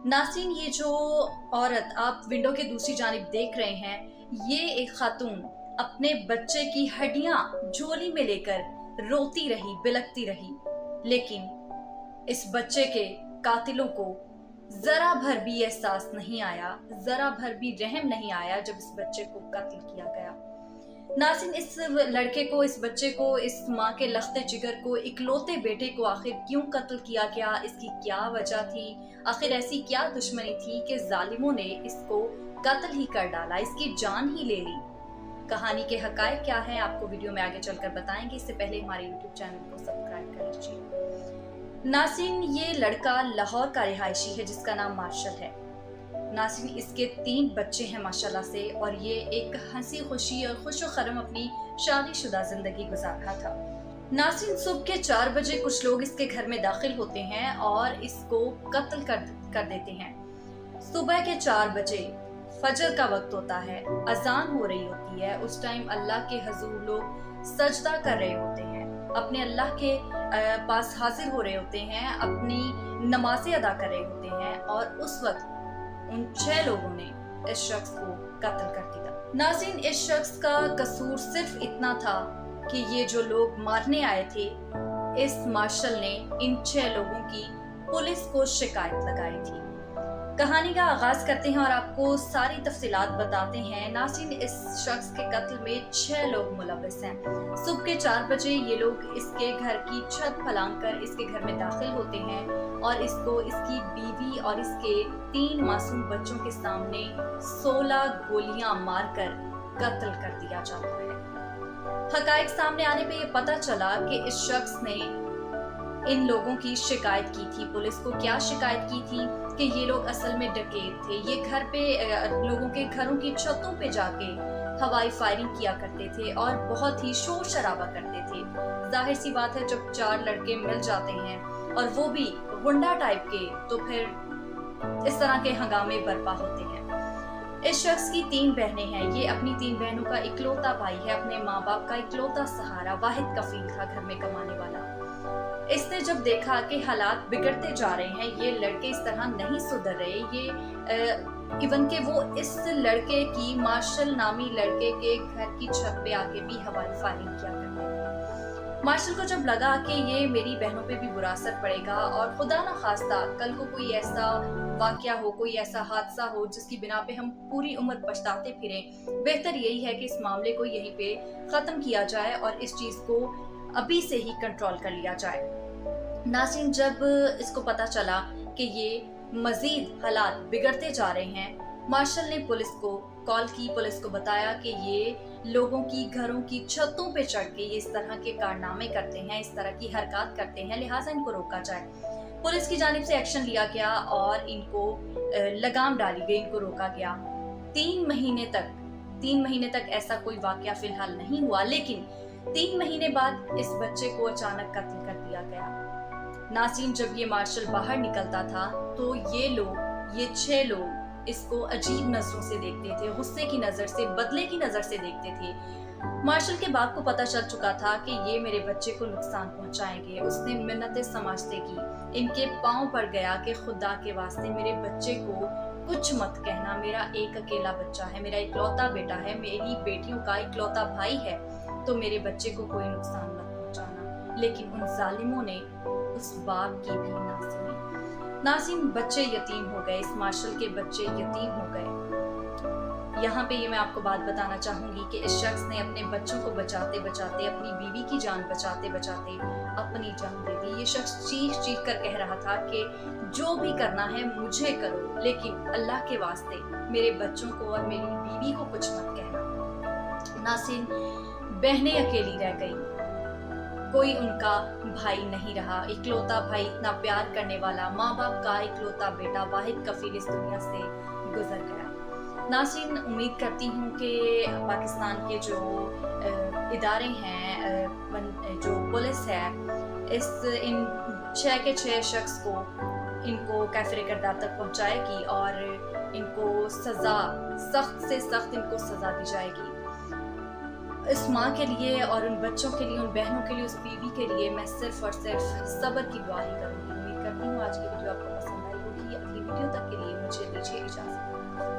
नासिन, ये जो औरत आप विंडो के दूसरी जानिब देख रहे हैं, ये एक खातून अपने बच्चे की हड्डियां झोली में लेकर रोती रही, बिलखती रही, लेकिन इस बच्चे के कातिलों को जरा भर भी एहसास नहीं आया, जरा भर भी रहम नहीं आया जब इस बच्चे को कत्ल किया गया। नासिन, इस लड़के को, इस बच्चे को, इस माँ के लख्ते जिगर को, इकलौते बेटे को आखिर क्यों कत्ल किया गया? इसकी क्या वजह थी? आखिर ऐसी क्या दुश्मनी थी कि जालिमों ने इसको कत्ल ही कर डाला, इसकी जान ही ले ली? कहानी के हकायक क्या है, आपको वीडियो में आगे चलकर बताएंगे। इससे पहले हमारे यूट्यूब चैनल को सब्सक्राइब कर लीजिए। नासिन, ये लड़का लाहौर का रिहायशी है जिसका नाम मार्शल है। नासिन, इसके 3 बच्चे हैं माशाल्लाह से, और ये एक हंसी खुशी और खुश खरम अपनी शादीशुदा जिंदगी गुजार रहा था। नासिन, सुबह के 4 बजे कुछ लोग इसके घर में दाखिल होते हैं और इसको कत्ल कर देते हैं। सुबह के 4 बजे फजर का वक्त होता है, अजान हो रही होती है। उस टाइम अल्लाह के हजूर लोग सजदा कर रहे होते हैं, अपने अल्लाह के पास हाजिर हो रहे होते हैं, अपनी नमाजें अदा कर रहे होते हैं, और उस वक्त उन 6 लोगों ने इस शख्स को कत्ल कर दिया। नाज़रीन, इस शख्स का कसूर सिर्फ इतना था कि ये जो लोग मारने आए थे, इस मार्शल ने इन 6 लोगों की पुलिस को शिकायत लगाई थी। कहानी का आगाज करते हैं और आपको सारी तफसीलात बताते हैं। नाज़रीन, इस शख्स के कत्ल में 6 लोग मुलव्वस हैं। सुबह के 4 बजे ये लोग इसके घर की छत फलांग कर इसके घर में दाखिल होते हैं और इसको, इसकी बीवी और इसके 3 मासूम बच्चों के सामने 16 गोलियां मारकर कत्ल कर दिया जाता है। हकायक सामने आने पे ये पता चला कि इस शख्स ने इन लोगों की शिकायत की थी। पुलिस को क्या शिकायत की थी कि ये लोग असल में डकैत थे। ये घर पे, लोगों के घरों की छतों पे जाके हवाई फायरिंग किया करते थे और बहुत ही शोर शराबा करते थे। जाहिर सी बात है, जब 4 लड़के मिल जाते हैं और वो भी गुंडा टाइप के, तो फिर इस तरह के हंगामे बर्पा होते हैं। इस शख्स की 3 बहनें हैं। ये अपनी 3 बहनों का इकलौता भाई है, अपने माँ बाप का इकलौता सहारा, वाहिद कफील था घर में कमाने वाला। इसने जब देखा कि हालात बिगड़ते जा रहे हैं, ये लड़के इस तरह नहीं सुधर रहे, ये इवन के वो इस लड़के की, मार्शल नामी लड़के के घर की छत पे आके भी हवाई फायरिंग किया करते थे। मार्शल को जब लगा कि ये मेरी बहनों पे भी बुरा असर पड़ेगा और खुदा ना खास्ता कल को कोई ऐसा वाकया हो, कोई ऐसा हादसा हो जिसकी बिना पे हम पूरी उम्र पछताते फिरें, बेहतर यही है कि इस मामले को यहीं पे खत्म किया जाए और इस चीज को अभी से ही कंट्रोल कर लिया जाए। नाज़रीन, जब इसको पता चला कि ये मजीद हालात बिगड़ते जा रहे हैं, मार्शल ने पुलिस को कॉल की। पुलिस को बताया कि ये लोगों की घरों की छतों पे चढ़ के ये इस तरह के कारनामे करते हैं, इस तरह की हरकत करते हैं, लिहाजा इनको रोका जाए। पुलिस की जानिब से एक्शन लिया गया और इनको लगाम डाली गई, इनको रोका गया। 3 महीने तक ऐसा कोई वाकया फिलहाल नहीं हुआ, लेकिन 3 महीने बाद इस बच्चे को अचानक कत्ल कर दिया गया। नाज़रीन, जब ये मार्शल बाहर निकलता था तो ये 6 लोग इसको अजीब नजरों से देखते थे, गुस्से की नजर से, बदले की नजर से देखते थे। मार्शल के बाप को पता चल चुका था कि ये मेरे बच्चे को नुकसान पहुंचाएंगे। उसने मिन्नतें समाजते की, इनके पांव पड़ गया कि खुदा के वास्ते मेरे बच्चे को कुछ मत कहना, मेरा एक अकेला बच्चा है, मेरा इकलौता बेटा है, मेरी बेटियों का इकलौता भाई है, तो मेरे बच्चे को कोई नुकसान मत पहुंचाना। लेकिन उन जालिमों ने उस बाप की भी ना सुनी। नाज़रीन, बच्चे यतीम हो गए, इस मार्शल के बच्चे यतीम हो गए। यहाँ पे ये मैं आपको बात बताना चाहूंगी कि इस शख्स ने अपने बच्चों को बचाते बचाते, अपनी बीवी की जान बचाते बचाते अपनी जान दे दी। ये शख्स चीख चीख कर कह रहा था कि जो भी करना है मुझे करो, लेकिन अल्लाह के वास्ते मेरे बच्चों को और मेरी बीवी को कुछ मत कहना। नाज़रीन, बहनें अकेली रह गई, कोई उनका भाई नहीं रहा। इकलौता भाई, इतना प्यार करने वाला, माँ बाप का इकलौता बेटा, वाहिद कफील इस दुनिया से गुजर गया। नाज़रीन, उम्मीद करती हूँ कि पाकिस्तान के जो इदारे हैं, जो पुलिस है, इन 6 के 6 शख्स को, इनको कैफरे किरदार तक पहुँचाएगी और इनको सज़ा, सख्त से सख्त इनको सज़ा दी जाएगी। इस माँ के लिए और उन बच्चों के लिए, उन बहनों के लिए, उस बीवी के लिए मैं सिर्फ और सिर्फ सब्र की दुआ ही करूँगी। उम्मीद करती हूँ आज की वीडियो आपको पसंद आई होगी। अगली वीडियो तक के लिए دیجیے اجازت۔